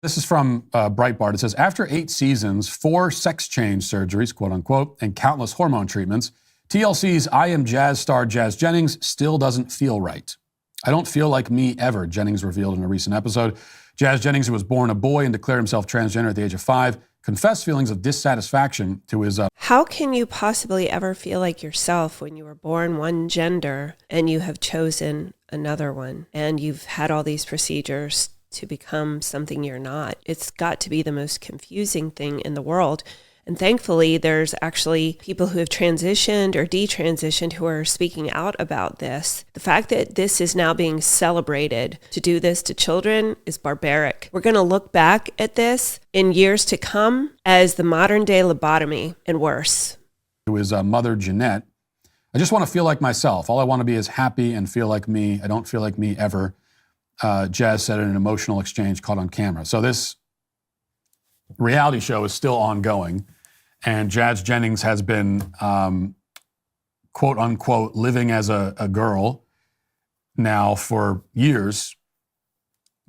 This is from Breitbart. It says, after 8 seasons, 4 sex change surgeries, quote unquote, and countless hormone treatments, TLC's I Am Jazz star Jazz Jennings still doesn't feel right. I don't feel like me ever, Jennings revealed in a recent episode. Jazz Jennings, who was born a boy and declared himself transgender at the age of 5, confessed feelings of dissatisfaction to his... How can you possibly ever feel like yourself when you were born one gender and you have chosen another one and you've had all these procedures to become something you're not? It's got to be the most confusing thing in the world. And thankfully, there's actually people who have transitioned or detransitioned who are speaking out about this. The fact that this is now being celebrated to do this to children is barbaric. We're going to look back at this in years to come as the modern day lobotomy and worse. To his mother, Jeanette, I just want to feel like myself. All I want to be is happy and feel like me. I don't feel like me ever, Jazz said in an emotional exchange caught on camera. So this reality show is still ongoing. And Jazz Jennings has been, quote unquote, living as a girl now for years,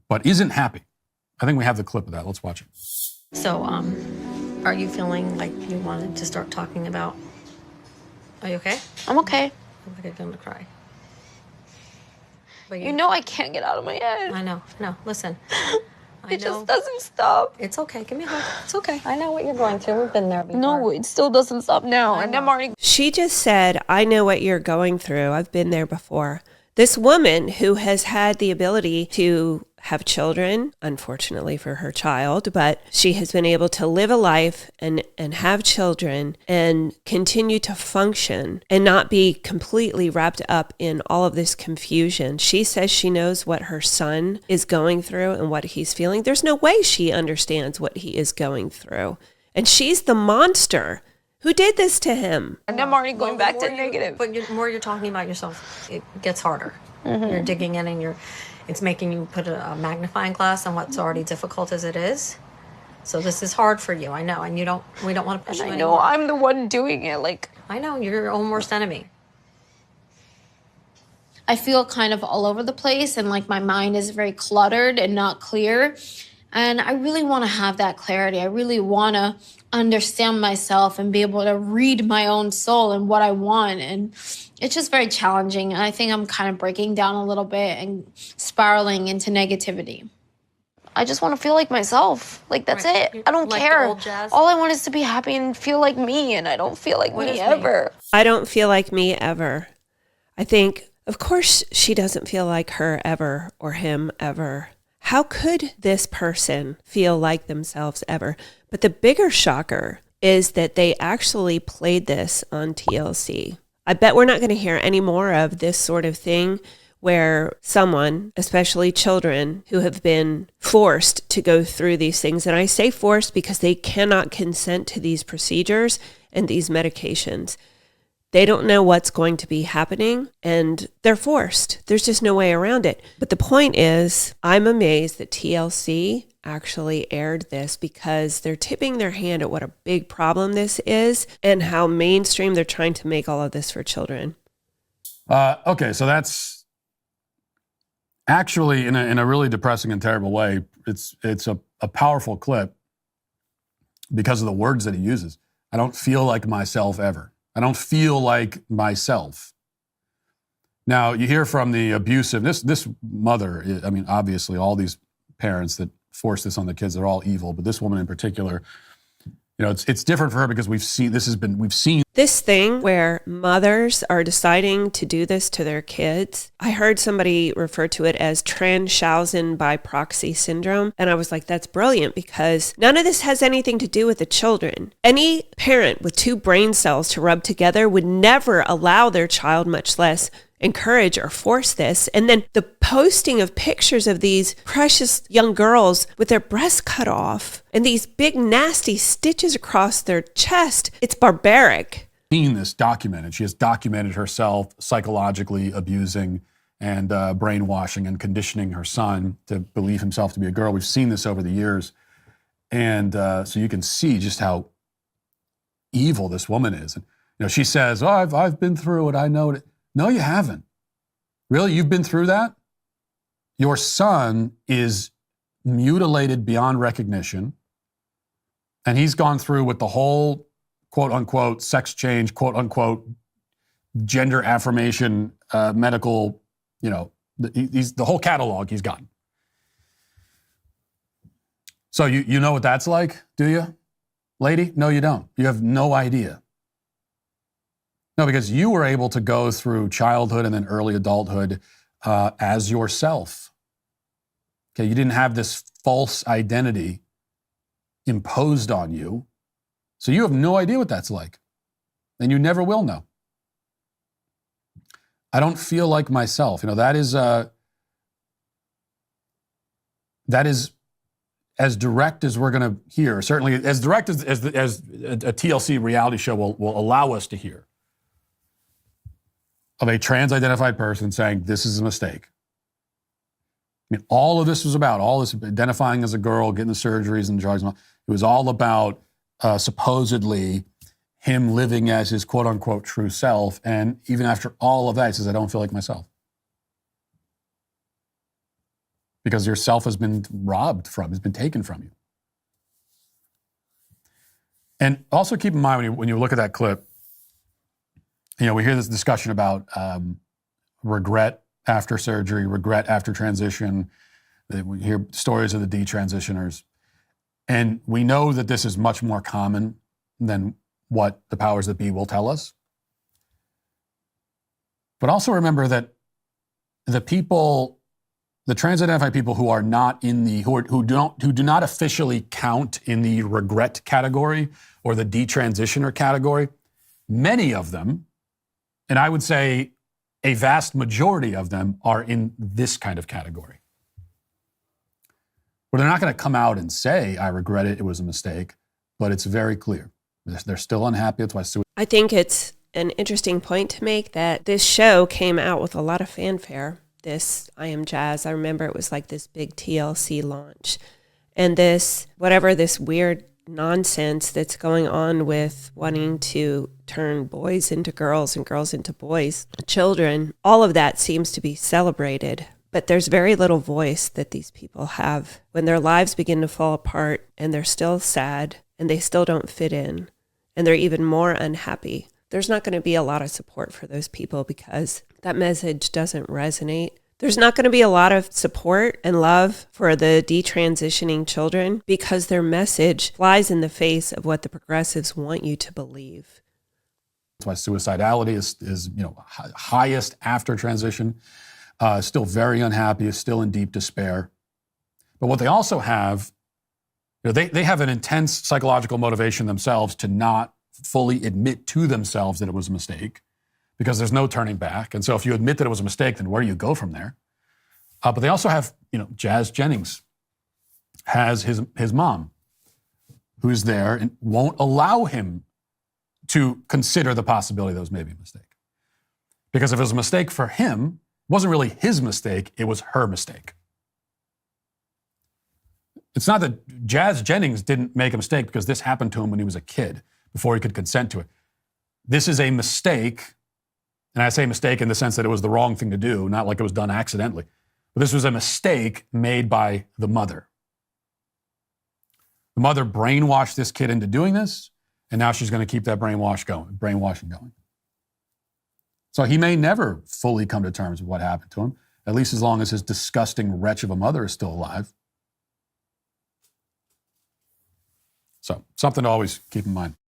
but isn't happy. I think we have the clip of that. Let's watch it. So, are you feeling like you wanted to start talking about? Are you okay? I'm okay. I'm like going to cry. But You know I can't get out of my head. I know. Listen. It just doesn't stop. It's okay. Give me a hug. It's okay. I know what you're going through. We've been there before. No, it still doesn't stop now. And I'm already... She just said, I know what you're going through. I've been there before. This woman who has had the ability to have children, unfortunately for her child, but she has been able to live a life and have children and continue to function and not be completely wrapped up in all of this confusion. She says she knows what her son is going through and what he's feeling. There's no way she understands what he is going through. And she's the monster who did this to him. And I'm already going back to negative. But the more you're talking about yourself, it gets harder. You're digging in and it's making you put a magnifying glass on what's already difficult as it is. So this is hard for you, I know, and we don't want to push you I anymore. know I'm the one doing it. Like, I know, you're your own worst enemy. I feel kind of all over the place and like my mind is very cluttered and not clear. And I really want to have that clarity. I really want to understand myself and be able to read my own soul and what I want. And it's just very challenging. And I think I'm kind of breaking down a little bit and spiraling into negativity. I just want to feel like myself. Like, that's it. I don't Like care. the old Jazz? All I want is to be happy and feel like me, and I don't feel like What me is me? ever. I don't feel like me ever. I think, of course, she doesn't feel like her ever or him ever. How could this person feel like themselves ever? But the bigger shocker is that they actually played this on TLC. I bet we're not going to hear any more of this sort of thing where someone, especially children who have been forced to go through these things, and I say forced because they cannot consent to these procedures and these medications. They don't know what's going to be happening and they're forced. There's just no way around it. But the point is, I'm amazed that TLC actually aired this because they're tipping their hand at what a big problem this is and how mainstream they're trying to make all of this for children. Okay, so that's actually in a really depressing and terrible way. It's a powerful clip because of the words that he uses. I don't feel like myself ever. I don't feel like myself. Now, you hear from the abusive, this mother, I mean, obviously all these parents that force this on the kids, they're all evil, but this woman in particular, you know, it's different for her because we've seen this thing where mothers are deciding to do this to their kids. I heard somebody refer to it as Transhausen by proxy syndrome. And I was like, that's brilliant because none of this has anything to do with the children. Any parent with 2 brain cells to rub together would never allow their child, much less encourage or force this. And then the posting of pictures of these precious young girls with their breasts cut off and these big nasty stitches across their chest, it's barbaric. Seen this documented. She has documented herself psychologically abusing and brainwashing and conditioning her son to believe himself to be a girl. We've seen this over the years. And so you can see just how evil this woman is. And, you know, she says, oh, I've been through it. I know it. No, you haven't. Really? You've been through that? Your son is mutilated beyond recognition. And he's gone through with the whole quote unquote sex change, quote unquote gender affirmation, medical, the whole catalog he's gotten. So you know what that's like, do you, lady? No, you don't. You have no idea. No, because you were able to go through childhood and then early adulthood as yourself. Okay, you didn't have this false identity imposed on you. So you have no idea what that's like. And you never will know. I don't feel like myself. That is as direct as we're going to hear. Certainly as direct as a TLC reality show will allow us to hear. Of a trans-identified person saying, this is a mistake. I mean, all of this was about, all this identifying as a girl, getting the surgeries and drugs, it was all about supposedly him living as his quote-unquote true self. And even after all of that, he says, I don't feel like myself. Because your self has been has been taken from you. And also keep in mind, when you look at that clip, we hear this discussion about regret after surgery, regret after transition. We hear stories of the detransitioners. And we know that this is much more common than what the powers that be will tell us. But also remember that the trans-identified people who are not in who do not officially count in the regret category or the detransitioner category, many of them, and I would say a vast majority of them, are in this kind of category. Where they're not going to come out and say, I regret it, it was a mistake, but it's very clear. They're still unhappy. That's why I think it's an interesting point to make that this show came out with a lot of fanfare. This I Am Jazz, I remember it was like this big TLC launch. And this weird nonsense that's going on with wanting to turn boys into girls and girls into boys, children, all of that seems to be celebrated. But there's very little voice that these people have when their lives begin to fall apart and they're still sad and they still don't fit in and they're even more unhappy. There's not going to be a lot of support for those people because that message doesn't resonate. There's not going to be a lot of support and love for the detransitioning children because their message flies in the face of what the progressives want you to believe. That's why suicidality is highest after transition. Still very unhappy, is still in deep despair. But what they also have, they have an intense psychological motivation themselves to not fully admit to themselves that it was a mistake, because there's no turning back. And so if you admit that it was a mistake, then where do you go from there? But they also have, Jennings has his mom, who's there and won't allow him to consider the possibility that it was maybe a mistake. Because if it was a mistake for him, it wasn't really his mistake, it was her mistake. It's not that Jennings didn't make a mistake because this happened to him when he was a kid, before he could consent to it. This is a mistake, and I say mistake in the sense that it was the wrong thing to do, not like it was done accidentally. But this was a mistake made by the mother. The mother brainwashed this kid into doing this, and now she's going to keep that brainwashing going. So he may never fully come to terms with what happened to him, at least as long as his disgusting wretch of a mother is still alive. So something to always keep in mind.